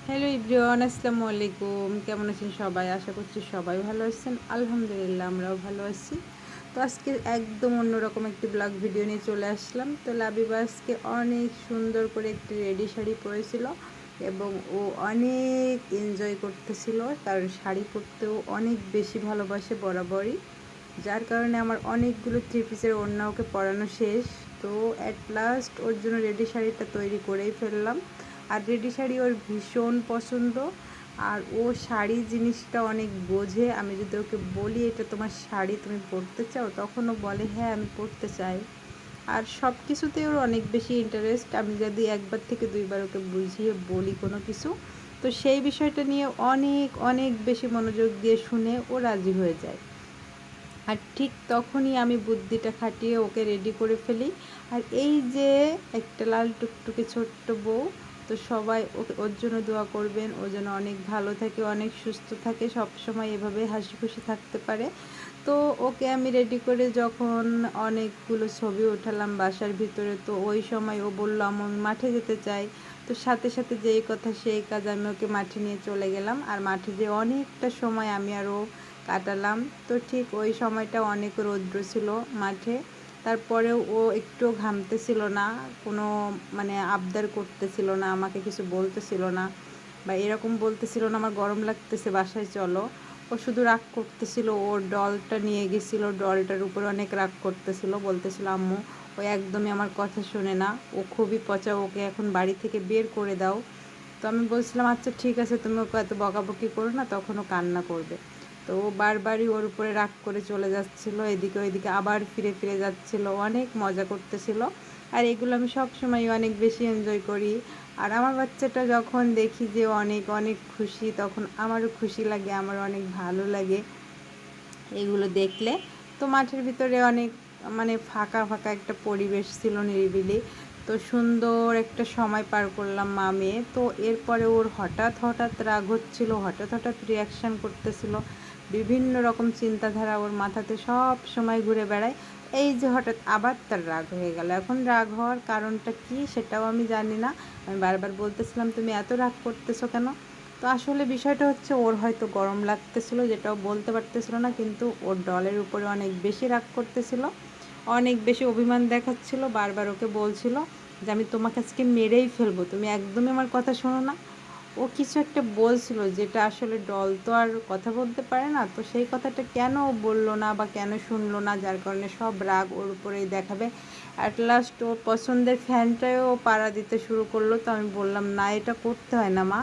Hello everyone, আসসালামু আলাইকুম। কেমন আছেন সবাই? আশা করছি সবাই ভালো আছেন। আলহামদুলিল্লাহ আমরাও ভালো আছি। তো আজকে একদম অন্যরকম একটি ব্লগ ভিডিও নিয়ে চলে আসলাম। তো লাবিবা আজকে অনেক সুন্দর করে একটি রেডি শাড়ি পরেছিল এবং ও অনেক এনজয় করতেছিল, কারণ শাড়ি পরতেও অনেক বেশি ভালোবাসে বরাবরই, যার কারণে আমার অনেকগুলো থ্রি পিসের ওড়না ওকে পরানো শেষ। তো অ্যাট লাস্ট ওর জন্য রেডি শাড়িটা তৈরি করেই ফেললাম। আর রেডি শাড়ি ওর ভীষণ পছন্দ, আর ও শাড়ি জিনিসটা অনেক বোঝে। আমি যদি ওকে বলি এটা তোমার শাড়ি, তুমি পরতে চাও, তখন ও বলে হ্যাঁ আমি পরতে চাই। আর সব কিছুতে ওর অনেক বেশি ইন্টারেস্ট। আমি যদি একবার থেকে দুইবার ওকে বুঝিয়ে বলি কোনো কিছু, তো সেই বিষয়টা নিয়ে অনেক অনেক বেশি মনোযোগ দিয়ে শুনে ও রাজি হয়ে যায়। আর ঠিক তখনই আমি বুদ্ধিটা খাটিয়ে ওকে রেডি করে ফেলি। আর এই যে একটা লাল টুকটুকে ছোট্ট বউ, তো সবাই ওকে ওর জন্য দোয়া করবেন, ও যেন অনেক ভালো থাকে, অনেক সুস্থ থাকে, সব সময় এভাবে হাসি খুশি থাকতে পারে। তো ওকে আমি রেডি করে যখন অনেকগুলো ছবি উঠালাম বাসার ভিতরে, তো ওই সময় ও বলল আমি মাঠে যেতে চাই। তো সাথে সাথে যেই কথা সেই কাজ, আমি ওকে মাঠে নিয়ে চলে গেলাম। আর মাঠে যে অনেকটা সময় আমি আরও কাটালাম। তো ঠিক ওই সময়টা অনেক রৌদ্র ছিল মাঠে, তারপরেও ও একটু ঘামতেছিল না, কোনো মানে আবদার করতেছিল না, আমাকে কিছু বলতেছিল না, বা এরকম বলতেছিল না আমার গরম লাগতেছে বাসায় চলো। ও শুধু রাগ করতেছিল, ওর ডলটা নিয়ে গেছিলো, ডলটার উপরে অনেক রাগ করতেছিল, বলতেছিল আম্মু ও একদমই আমার কথা শোনে না, ও খুবই পচা, ওকে এখন বাড়ি থেকে বের করে দাও। তো আমি বলছিলাম আচ্ছা ঠিক আছে, তুমি ওকে এত বকাবকি করো না, তখন ও কান্না করবে। তো ও বারবারই ওর উপরে রাগ করে চলে যাচ্ছিলো, এদিকে ওইদিকে আবার ফিরে ফিরে যাচ্ছিলো, অনেক মজা করতেছিল। আর এগুলো আমি সব সময় অনেক বেশি এনজয় করি। আর আমার বাচ্চাটা যখন দেখি যে অনেক অনেক খুশি, তখন আমারও খুশি লাগে, আমার অনেক ভালো লাগে এগুলো দেখলে। তো মাঠের ভিতরে অনেক মানে ফাঁকা ফাঁকা একটা পরিবেশ ছিল, নিরিবিলি। তো সুন্দর একটা সময় পার করলাম মা মেয়ে। তো এরপরে ওর হঠাৎ হঠাৎ রাগ হচ্ছিল, হঠাৎ হঠাৎ রিয়াকশান করতেছিল, বিভিন্ন রকম চিন্তাধারা ওর মাথাতে সব সময় ঘুরে বেড়ায়। এই যে হঠাৎ আবার তার রাগ হয়ে গেল। এখন রাগ হওয়ার কারণটা কি সেটাও আমি জানি না। আমি বারবার বলতেছিলাম তুমি এত রাগ করতেছো কেন। তো আসলে বিষয়টা হচ্ছে ওর হয়তো গরম লাগতেছিল, যেটাও বলতে পারতেছিল না, কিন্তু ওর ডলের উপরে অনেক বেশি রাগ করতেছিল, অনেক বেশি অভিমান দেখাচ্ছিল, বারবার ওকে বলছিল যে আমি তোমাকে আজকে মেরেই ফেলবো, তুমি একদমই আমার কথা শোনো না। ও কিছু একটা বলছিল, যেটা আসলে ডল তো আর কথা বলতে পারে না, তো সেই কথাটা কেন ও বললো না বা কেন শুনলো না, যার কারণে সব রাগ ওর উপরেই দেখাবে। অ্যাট লাস্ট ওর পছন্দের ফ্যানটাও পাড়া দিতে শুরু করলো। তো আমি বললাম না এটা করতে হয় না মা।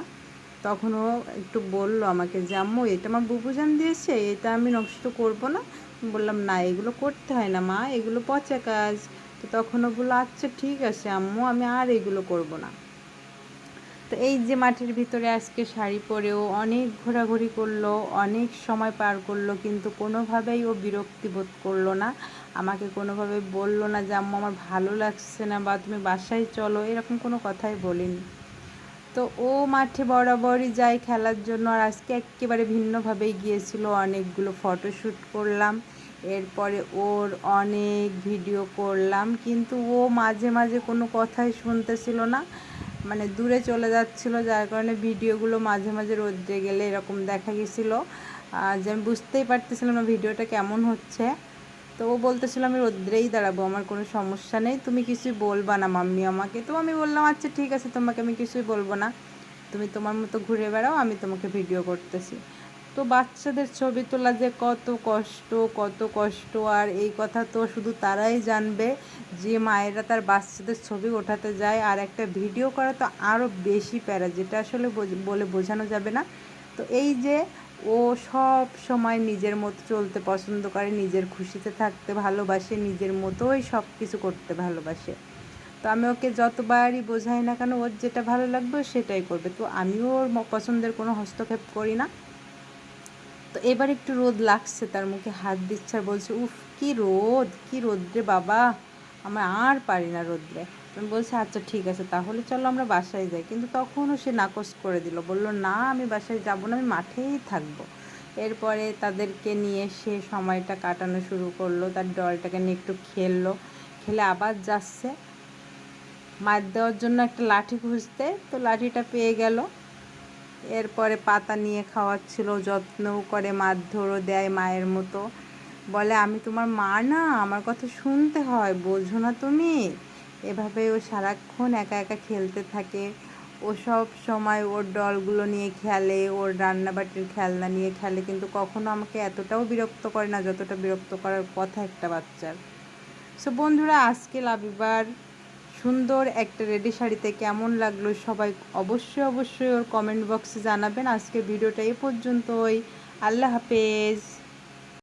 তখন ও একটু বলল আমাকে যে আম্মু এটা আমার বুবুজান দিয়েছে, এটা আমি নষ্ট করব না। বললাম না এগুলো করতে হয় না মা, এগুলো পচা কাজ। তো তখন ও বললো আচ্ছা ঠিক আছে আম্মু, আমি আর এগুলো করব না। তো এই যে মাঠের ভিতরে আজকে শাড়ি পরেও অনেক ঘোরাঘুরি করলো, অনেক সময় পার করলো, কিন্তু কোনোভাবেই ও বিরক্তি বোধ করলো না, আমাকে কোনোভাবে বললো না যে আম্মু আমার ভালো লাগছে না বা তুমি বাসায় চলো, এরকম কোনো কথাই বলিনি। তো ও মাঠে বরাবরই যায় খেলার জন্য, আর আজকে একেবারে ভিন্নভাবেই গিয়েছিল। অনেকগুলো ফটোশ্যুট করলাম, এরপরে ওর অনেক ভিডিও করলাম, কিন্তু ও মাঝে মাঝে কোনো কথাই শুনতেছিল না, মানে দূরে চলে যাচ্ছিলো, যার কারণে ভিডিওগুলো মাঝে মাঝে রোদ্রে গেলে এরকম দেখা গেছিলো যে আমি বুঝতেই পারতেছিলাম না ভিডিওটা কেমন হচ্ছে। তো ও বলতেছিল আমি রোদ্রেই দাঁড়াবো, আমার কোনো সমস্যা নেই, তুমি কিছুই বলবা না মাম্মি আমাকে। তো আমি বললাম আচ্ছা ঠিক আছে, তোমাকে আমি কিছুই বলবো না, তুমি তোমার মতো ঘুরে বেড়াও, আমি তোমাকে ভিডিও করতেছি। তো বাচ্চাদের ছবি তোলা যে কত কষ্ট, কত কষ্ট, আর এই কথা তো শুধু তারাই জানবে যে মায়েরা তার বাচ্চাদের ছবি ওঠাতে যায়। আর একটা ভিডিও করা তো আরও বেশি প্যারা, যেটা আসলে বলে বোঝানো যাবে না। তো এই যে ও সব সময় নিজের মতো চলতে পছন্দ করে, নিজের খুশিতে থাকতে ভালোবাসে, নিজের মতোই সব কিছু করতে ভালোবাসে। তো আমি ওকে যতবারই বোঝাই না কেন, ওর যেটা ভালো লাগবে সেটাই করবে। তো আমিও ওর পছন্দের কোনো হস্তক্ষেপ করি না। তো এবার একটু রোদ লাগছে, তার মুখে হাত দিচ্ছে আর বলছে উফ কি রোদ, কি রোদ্রে বাবা, আমরা আর পারি না রোদ্রে। আমি বলছি আচ্ছা ঠিক আছে তাহলে চলো আমরা বাসায় যাই, কিন্তু তখনও সে নাকচ করে দিল, বলল না আমি বাসায় যাব না, আমি মাঠেই থাকবো। এরপরে তাদেরকে নিয়ে সে সময়টা কাটানো শুরু করলো, তার ডলটাকে নিয়ে একটু খেললো, খেলে আবার যাচ্ছে মার দেওয়ার জন্য একটা লাঠি খুঁজতে। তো লাঠিটা পেয়ে গেল, এরপরে পাতা নিয়ে খাওয়াচ্ছিল, যত্নও করে, মারধরও দেয় মায়ের মতো। বলে আমি তোমার মা না, আমার কথা শুনতে হয়, বোঝো না তুমি? এভাবে ও সারাক্ষণ একা একা খেলতে থাকে। ও সব সময় ওর ডলগুলো নিয়ে খেলে, ওর রান্নাবাটির খেলনা নিয়ে খেলে, কিন্তু কখনো আমাকে এতটাও বিরক্ত করে না যতটা বিরক্ত করার কথা একটা বাচ্চার। সো বন্ধুরা, আজকে লাবিবার সুন্দর একটা রেডি শাড়িতে কেমন লাগলো সবাই অবশ্যই ওর কমেন্ট বক্সে জানাবেন। আজকে ভিডিওটা এই পর্যন্তই। আল্লাহ হাফেজ।